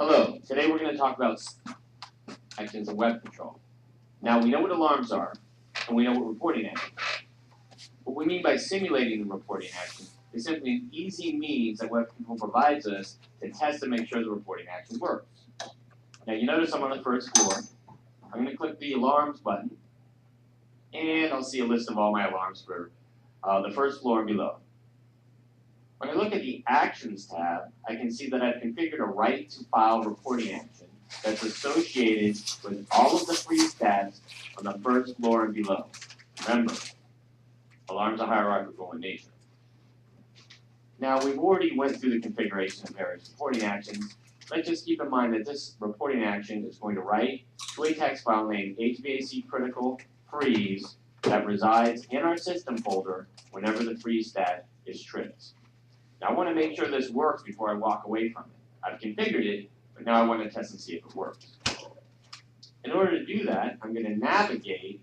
Hello, today we're going to talk about actions of web control. Now we know what alarms are, and we know what reporting actions are. What we mean by simulating the reporting action is simply an easy means that web control provides us to test and make sure the reporting action works. Now you notice I'm on the first floor. I'm going to click the alarms button, and I'll see a list of all my alarms for the first floor and below. When I look at the Actions tab, I can see that I've configured a right to file reporting action that's associated with all of the free stats on the first floor and below. Remember, alarms are hierarchical in nature. Now, we've already went through the configuration of various reporting actions. Let's just keep in mind that this reporting action is going to write to a text file named HVAC critical freeze that resides in our system folder whenever the freeze stat is tripped. Now I want to make sure this works before I walk away from it. I've configured it, but now I want to test and see if it works. In order to do that, I'm going to navigate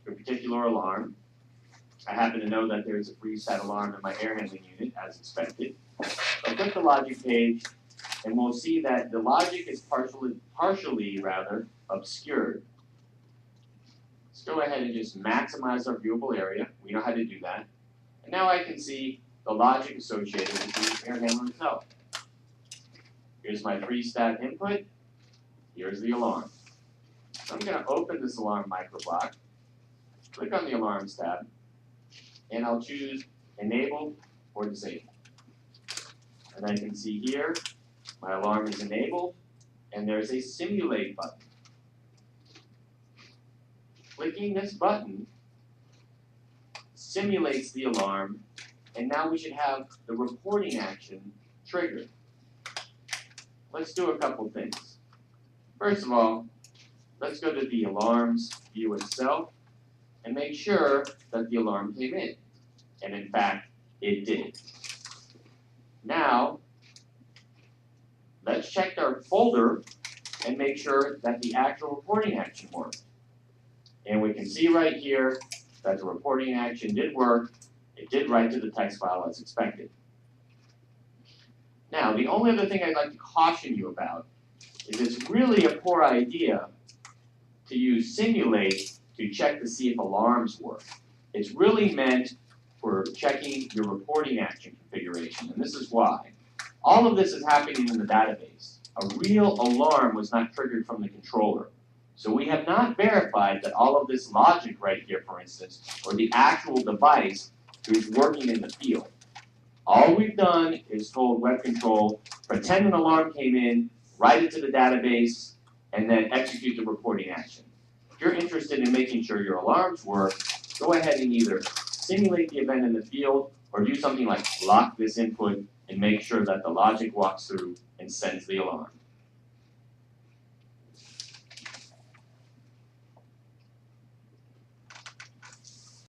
to a particular alarm. I happen to know that there's a freeze stat alarm in my air handling unit, as expected. I'll click the logic page, and we'll see that the logic is partially obscured. Let's go ahead and just maximize our viewable area. We know how to do that. And now I can see the logic associated with the air handler itself. Here's my freeze stat input. Here's the alarm. So I'm going to open this alarm microblock, click on the Alarms tab, and I'll choose Enable or Disable. And I can see here my alarm is enabled, and there's a Simulate button. Clicking this button simulates the alarm, and now we should have the reporting action triggered. Let's do a couple things. First of all, let's go to the alarms view itself and make sure that the alarm came in. And in fact, it did. Now, let's check our folder and make sure that the actual reporting action worked. And we can see right here that the reporting action did work. It did write to the text file as expected. Now, the only other thing I'd like to caution you about is it's really a poor idea to use Simulate to check to see if alarms work. It's really meant for checking your reporting action configuration, and this is why. All of this is happening in the database. A real alarm was not triggered from the controller. So we have not verified that all of this logic right here, for instance, or the actual device is working in the field. All we've done is told web control, pretend an alarm came in, write it to the database, and then execute the reporting action. If you're interested in making sure your alarms work, go ahead and either simulate the event in the field or do something like lock this input and make sure that the logic walks through and sends the alarm.